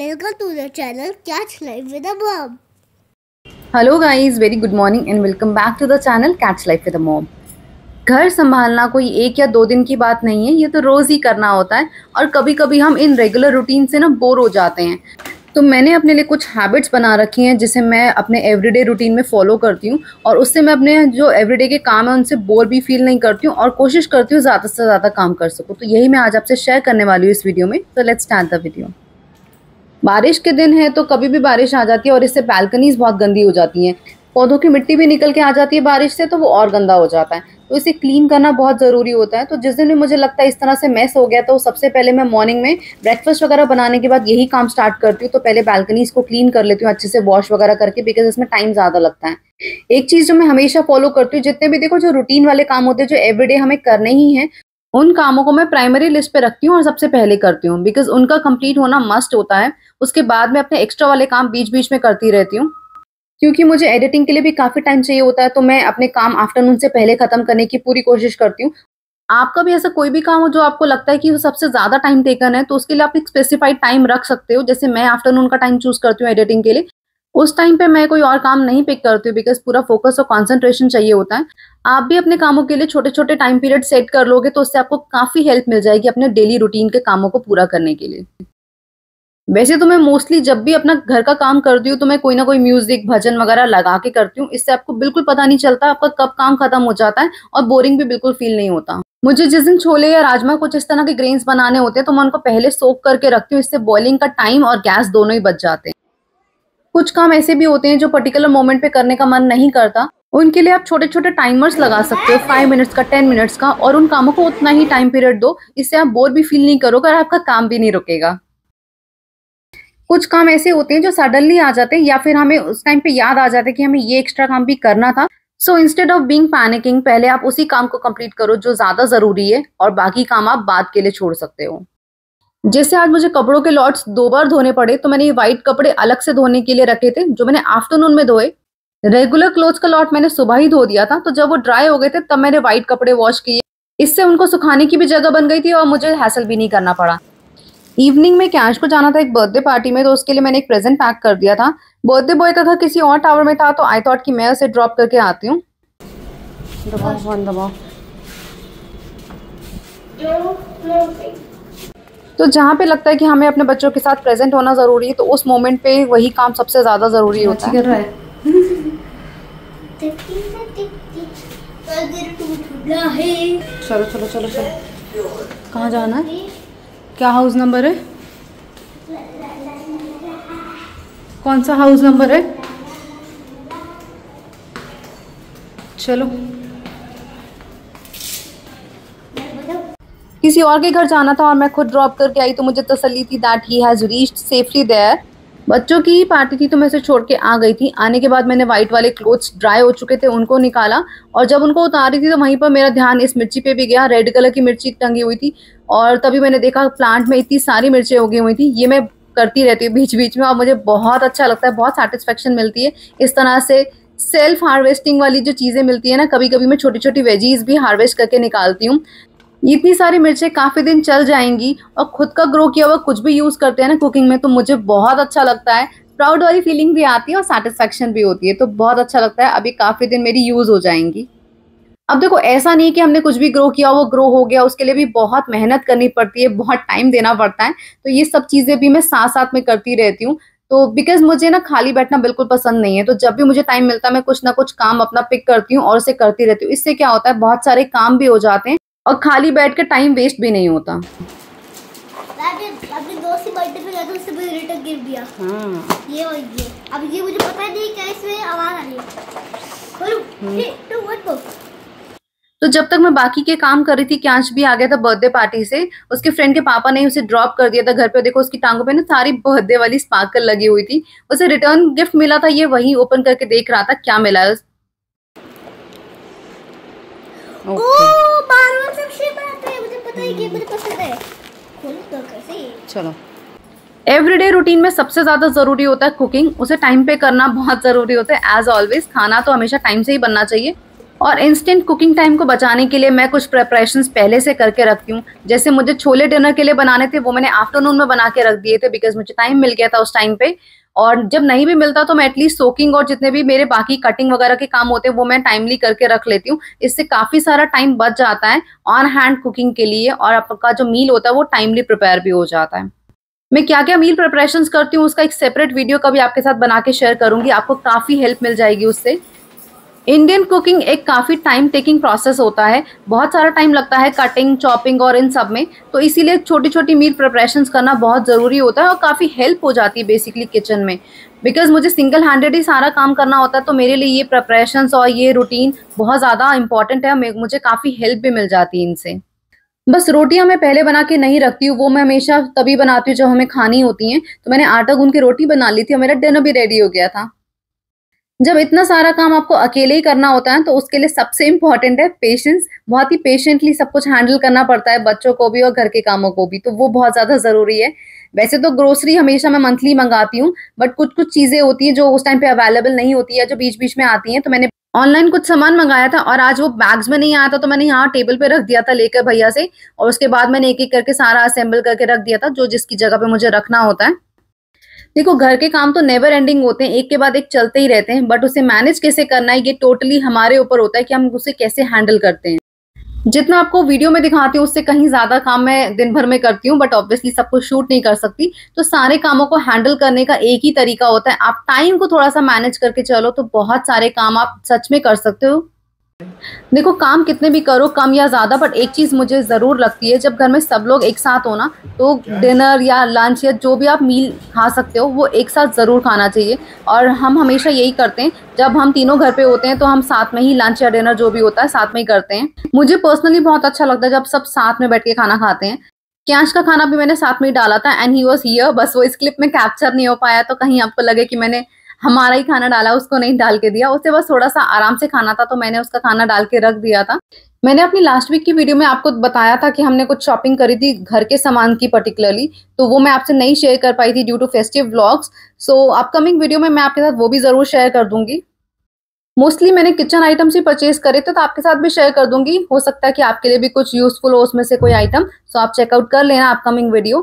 Welcome to the channel Catch Life with a Mom. Hello guys, very good morning and welcome back to the channel Catch Life with a Mom. घर संभालना कोई एक या दो दिन की बात नहीं है, ये तो रोज ही करना होता है और कभी कभी हम इन रेगुलर रूटीन से ना बोर हो जाते हैं। तो मैंने अपने लिए कुछ हैबिट्स बना रखी हैं जिसे मैं अपने एवरीडे रूटीन में फॉलो करती हूँ और उससे मैं अपने जो एवरीडे के काम है उनसे बोर भी फील नहीं करती हूँ और कोशिश करती हूँ ज़्यादा से ज़्यादा काम कर सकूँ। तो यही मैं आज आपसे शेयर करने वाली हूँ इस वीडियो में। तो लेट्स स्टार्ट द वीडियो। बारिश के दिन है तो कभी भी बारिश आ जाती है और इससे बैल्कनीज बहुत गंदी हो जाती हैं। पौधों की मिट्टी भी निकल के आ जाती है बारिश से, तो वो और गंदा हो जाता है। तो इसे क्लीन करना बहुत ज़रूरी होता है। तो जिस दिन भी मुझे लगता है इस तरह से मैस हो गया तो सबसे पहले मैं मॉर्निंग में ब्रेकफास्ट वगैरह बनाने के बाद यही काम स्टार्ट करती हूँ। तो पहले बैल्कनीज को क्लीन कर लेती हूँ अच्छे से वॉश वगैरह करके, बिकॉज इसमें टाइम ज़्यादा लगता है। एक चीज़ जो मैं हमेशा फॉलो करती हूँ, जितने भी देखो जो रूटीन वाले काम होते हैं जो एवरीडे हमें करने ही हैं, उन कामों को मैं प्राइमरी लिस्ट पे रखती हूँ और सबसे पहले करती हूँ, बिकॉज उनका कंप्लीट होना मस्ट होता है। उसके बाद मैं अपने एक्स्ट्रा वाले काम बीच बीच में करती रहती हूँ, क्योंकि मुझे एडिटिंग के लिए भी काफ़ी टाइम चाहिए होता है। तो मैं अपने काम आफ्टरनून से पहले ख़त्म करने की पूरी कोशिश करती हूँ। आपका भी ऐसा कोई भी काम हो जो आपको लगता है कि वो सबसे ज़्यादा टाइम टेकन है, तो उसके लिए आप एक स्पेसिफाइड टाइम रख सकते हो। जैसे मैं आफ्टरनून का टाइम चूज़ करती हूँ एडिटिंग के लिए। उस टाइम पे मैं कोई और काम नहीं पिक करती हूँ, बिकॉज पूरा फोकस और कंसंट्रेशन चाहिए होता है। आप भी अपने कामों के लिए छोटे छोटे टाइम पीरियड सेट कर लोगे तो उससे आपको काफ़ी हेल्प मिल जाएगी अपने डेली रूटीन के कामों को पूरा करने के लिए। वैसे तो मैं मोस्टली जब भी अपना घर का काम करती हूँ तो मैं कोई ना कोई म्यूजिक भजन वगैरह लगा के करती हूँ। इससे आपको बिल्कुल पता नहीं चलता आपका कब काम खत्म हो जाता है और बोरिंग भी बिल्कुल फील नहीं होता। मुझे जिस दिन छोले या राजमा कुछ इस तरह के ग्रेन्स बनाने होते हैं तो मैं उनको पहले सोक करके रखती हूँ। इससे बॉइलिंग का टाइम और गैस दोनों ही बच जाते हैं। कुछ काम ऐसे भी होते हैं जो पर्टिकुलर मोमेंट पे करने का मन नहीं करता, उनके लिए आप छोटे छोटे टाइमर्स लगा सकते हो, 5 मिनट्स का, 10 मिनट्स का, और उन कामों को उतना ही टाइम पीरियड दो। इससे आप बोर भी फील नहीं करोगे और आपका काम भी नहीं रुकेगा। कुछ काम ऐसे होते हैं जो सडनली आ जाते हैं या फिर हमें उस टाइम पे याद आ जाता है कि हमें ये एक्स्ट्रा काम भी करना था। So instead of being panicking, पहले आप उसी काम को कंप्लीट करो जो ज्यादा जरूरी है और बाकी काम आप बाद के लिए छोड़ सकते हो। जैसे आज मुझे कपड़ों के लॉट्स 2 बार धोने पड़े, तो मैंने ये व्हाइट कपड़े अलग से धोने के लिए रखे थे जो मैंने आफ्टरनून में धोए। रेगुलर क्लोथ्स का लॉट मैंने सुबह ही धो दिया था, तो जब वो ड्राई हो गए थे तब मैंने व्हाइट कपड़े वॉश किए। इससे उनको सुखाने की भी जगह बन गई थी और मुझे हैसल भी नहीं करना पड़ा। इवनिंग में कैश को जाना था एक बर्थडे पार्टी में, तो उसके लिए मैंने एक प्रेजेंट पैक कर दिया था। बर्थडे बॉय का था किसी और टावर में था, तो आई थॉट कि मैं उसे ड्रॉप करके आती हूँ। दबाओ। तो जहाँ पे लगता है कि हमें अपने बच्चों के साथ प्रेजेंट होना जरूरी है, तो उस मोमेंट पे वही काम सबसे ज्यादा जरूरी होता है। चलो कहाँ जाना है? क्या हाउस नंबर है? कौन सा हाउस नंबर है? चलो किसी और के घर जाना था और मैं खुद ड्रॉप करके आई, तो मुझे तसल्ली थी that he has reached safely there. बच्चों की ही पार्टी थी तो मैं उसे छोड़ के आ गई थी। आने के बाद मैंने व्हाइट वाले क्लोथ्स ड्राई हो चुके थे उनको निकाला, और जब उनको उतार रही थी तो वहीं पर मेरा ध्यान इस मिर्ची पे भी गया। रेड कलर की मिर्ची टंगी हुई थी और तभी मैंने देखा प्लांट में इतनी सारी मिर्चें उगी हुई थी। ये मैं करती रहती हूँ बीच बीच में और मुझे बहुत अच्छा लगता है, बहुत सेटिस्फेक्शन मिलती है। इस तरह से सेल्फ हार्वेस्टिंग वाली जो चीज़ें मिलती है ना, कभी कभी मैं छोटी छोटी वेजीज भी हार्वेस्ट करके निकालती हूँ। इतनी सारी मिर्चें काफ़ी दिन चल जाएंगी और खुद का ग्रो किया हुआ कुछ भी यूज़ करते हैं ना कुकिंग में, तो मुझे बहुत अच्छा लगता है। प्राउड वाली फीलिंग भी आती है और सेटिस्फेक्शन भी होती है, तो बहुत अच्छा लगता है। अभी काफ़ी दिन मेरी यूज़ हो जाएंगी। अब देखो, ऐसा नहीं कि हमने कुछ भी ग्रो किया वो ग्रो हो गया, उसके लिए भी बहुत मेहनत करनी पड़ती है, बहुत टाइम देना पड़ता है। तो ये सब चीज़ें भी मैं साथ साथ में करती रहती हूँ। तो बिकॉज मुझे ना खाली बैठना बिल्कुल पसंद नहीं है, तो जब भी मुझे टाइम मिलता है मैं कुछ ना कुछ काम अपना पिक करती हूँ और उसे करती रहती हूँ। इससे क्या होता है, बहुत सारे काम भी हो जाते हैं और खाली बैठ के टाइम वेस्ट भी नहीं होता। अपने दोस्त की बर्थडे पे गया था, उससे मुझे रिटर्न गिफ्ट दिया। हाँ। ये और ये। अब ये मुझे पता नहीं क्या इसमें आवाज आ रही है। तो जब तक मैं बाकी के काम कर रही थी, कैश भी आ गया था बर्थडे पार्टी से। उसके फ्रेंड के पापा ने उसे ड्रॉप कर दिया था घर पे। देखो उसकी टांगों पे ना सारी बर्थडे वाली स्पार्कल लगी हुई थी। उसे रिटर्न गिफ्ट मिला था, ये वही ओपन करके देख रहा था क्या मिला है। बार-बार सब शेप आते हैं, मुझे पता है कि मुझे पसंद है। खोलो तो कैसे? चलो, एवरीडे रूटीन में सबसे ज्यादा जरूरी होता है कुकिंग। उसे टाइम पे करना बहुत जरूरी होता है। एज ऑलवेज खाना तो हमेशा टाइम से ही बनना चाहिए और इंस्टेंट कुकिंग टाइम को बचाने के लिए मैं कुछ प्रिपरेशंस पहले से करके रखती हूँ। जैसे मुझे छोले डिनर के लिए बनाने थे, वो मैंने आफ्टरनून में बना के रख दिए थे बिकॉज मुझे टाइम मिल गया था उस टाइम पे। और जब नहीं भी मिलता तो मैं एटलीस्ट सोकिंग और जितने भी मेरे बाकी कटिंग वगैरह के काम होते हैं वो मैं टाइमली करके रख लेती हूँ। इससे काफी सारा टाइम बच जाता है ऑन हैंड कुकिंग के लिए, और आपका जो मील होता है वो टाइमली प्रिपेयर भी हो जाता है। मैं क्या क्या मील प्रिपरेशंस करती हूँ उसका एक सेपरेट वीडियो कभी आपके साथ बना के शेयर करूंगी, आपको काफी हेल्प मिल जाएगी उससे। इंडियन कुकिंग एक काफी टाइम टेकिंग प्रोसेस होता है, बहुत सारा टाइम लगता है कटिंग, चॉपिंग और इन सब में, तो इसीलिए छोटी छोटी मील प्रिपरेशंस करना बहुत जरूरी होता है और काफी हेल्प हो जाती है बेसिकली किचन में। बिकॉज मुझे सिंगल हैंडेड ही सारा काम करना होता है, तो मेरे लिए ये प्रिपरेशंस और ये रूटीन बहुत ज्यादा इंपॉर्टेंट है, मुझे काफी हेल्प भी मिल जाती है इनसे। बस रोटियां मैं पहले बना के नहीं रखती हूँ, वो मैं हमेशा तभी बनाती हूँ जब हमें खानी होती हैं। तो मैंने आटा गूंद के रोटी बना ली थी और मेरा डिनर भी रेडी हो गया था। जब इतना सारा काम आपको अकेले ही करना होता है तो उसके लिए सबसे इम्पोर्टेंट है पेशेंस। बहुत ही पेशेंटली सब कुछ हैंडल करना पड़ता है, बच्चों को भी और घर के कामों को भी, तो वो बहुत ज्यादा जरूरी है। वैसे तो ग्रोसरी हमेशा मैं मंथली मंगाती हूँ, बट कुछ कुछ चीजें होती हैं जो उस टाइम पे अवेलेबल नहीं होती है, जो बीच बीच में आती हैं। तो मैंने ऑनलाइन कुछ सामान मंगाया था और आज वो बैग्स में नहीं आया था, तो मैंने यहाँ टेबल पे रख दिया था लेकर भैया से, और उसके बाद मैंने एक एक करके सारा असेंबल करके रख दिया था जो जिसकी जगह पे मुझे रखना होता है। देखो, घर के काम तो नेवर एंडिंग होते हैं, एक के बाद एक चलते ही रहते हैं, बट उसे मैनेज कैसे करना है ये टोटली हमारे ऊपर होता है कि हम उसे कैसे हैंडल करते हैं। जितना आपको वीडियो में दिखाती हूँ उससे कहीं ज्यादा काम मैं दिन भर में करती हूँ, बट ऑब्वियसली सब कुछ शूट नहीं कर सकती, तो सारे कामों को हैंडल करने का एक ही तरीका होता है, आप टाइम को थोड़ा सा मैनेज करके चलो तो बहुत सारे काम आप सच में कर सकते हो। देखो, काम कितने भी करो, कम या ज्यादा, बट एक चीज मुझे जरूर लगती है, जब घर में सब लोग एक साथ हो ना, तो डिनर या लंच या जो भी आप मील खा सकते हो वो एक साथ जरूर खाना चाहिए। और हम हमेशा यही करते हैं, जब हम तीनों घर पे होते हैं तो हम साथ में ही लंच या डिनर जो भी होता है साथ में ही करते हैं। मुझे पर्सनली बहुत अच्छा लगता है जब सब साथ में बैठ के खाना खाते हैं। कैश का खाना भी मैंने साथ में ही डाला था एंड ही वाज हियर, बस वो इस क्लिप में कैप्चर नहीं हो पाया, तो कहीं आपको लगे कि मैंने हमारा ही खाना डाला, उसको नहीं डाल के दिया। उसे बस थोड़ा सा आराम से खाना था तो मैंने उसका खाना डाल के रख दिया था। मैंने अपनी लास्ट वीक की वीडियो में आपको बताया था कि हमने कुछ शॉपिंग करी थी घर के सामान की पर्टिकुलरली, तो वो मैं आपसे नहीं शेयर कर पाई थी due to festive vlogs. So upcoming video में मैं आपके साथ वो भी जरूर शेयर कर दूंगी। मोस्टली मैंने किचन आइटम्स ही परचेज करे थे, तो आपके साथ भी शेयर कर दूंगी, हो सकता है कि आपके लिए भी कुछ यूजफुल हो उसमें से कोई आइटम। सो आप चेकआउट कर लेना अपकमिंग वीडियो।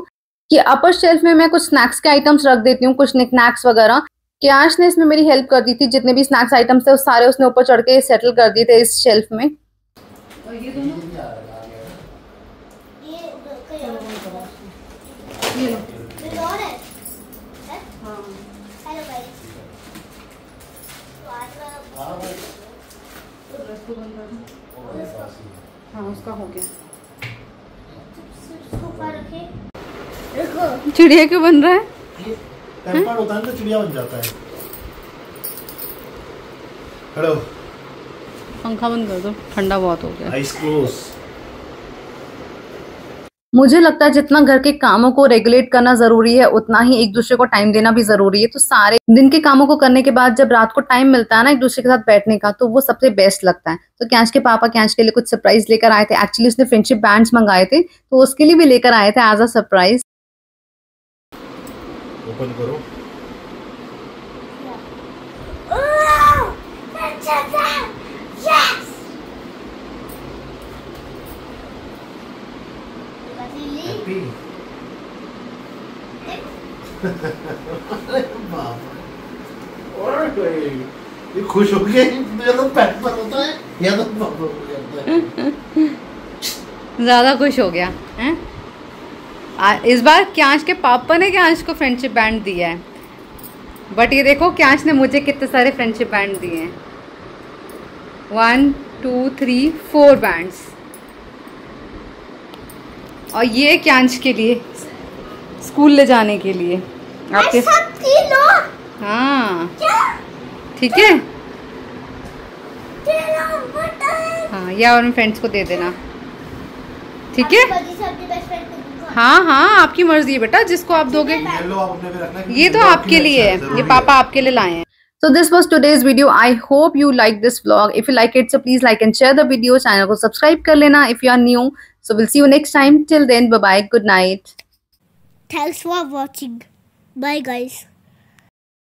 कि अपर शेल्फ में मैं कुछ स्नैक्स के आइटम्स रख देती हूँ, कुछ निकनैक्स वगैरह। कैश ने इसमें मेरी हेल्प कर दी थी, जितने भी स्नैक्स आइटम्स थे सारे उसने ऊपर चढ़ के सेटल कर दिए थे इस शेल्फ में। और ये दोनों हाँ उसका हो गया। चिड़िया क्यों बन रहा है? टेम्पर्ड होता है तो चिड़िया बन जाता है। हेलो, पंखा बंद कर दो, ठंडा बहुत हो गया। Eyes close. मुझे लगता है जितना घर के कामों को रेगुलेट करना जरूरी है उतना ही एक दूसरे को टाइम देना भी जरूरी है। तो सारे दिन के कामों को करने के बाद जब रात को टाइम मिलता है ना एक दूसरे के साथ बैठने का, तो वो सबसे बेस्ट लगता है। तो कैश के पापा कैश के लिए कुछ सरप्राइज लेकर आए थे। एक्चुअली उसने फ्रेंडशिप बैंड्स मंगाए थे तो उसके लिए भी लेकर आए थे एज अ सरप्राइज। ओपन करो। हैप्पी। ये खुश हो गए, ये तो पैट पर होता है या तो पापा हो जाता है। ज्यादा खुश हो गया हैं? इस बार क्यांश के पापा ने क्यांश को फ्रेंडशिप बैंड दिया है, बट ये देखो क्यांश ने मुझे कितने सारे फ्रेंडशिप बैंड दिए हैं। 1 2 3 4 बैंड्स, और ये क्यांश के लिए स्कूल ले जाने के लिए आपके। हाँ ठीक है, हाँ या और फ्रेंड्स को दे देना, ठीक है? हाँ हाँ आपकी मर्जी है बेटा, जिसको आप दोगे। ये तो आपके लिए है, ये पापा आपके लिए लाए हैं। So this was today's video. I hope you like this vlog. If you like it, so please like and share the video. Channel को subscribe कर लेना if you are new. So we'll see you next time. Till then, bye bye. Good night. Thanks for watching. Bye guys.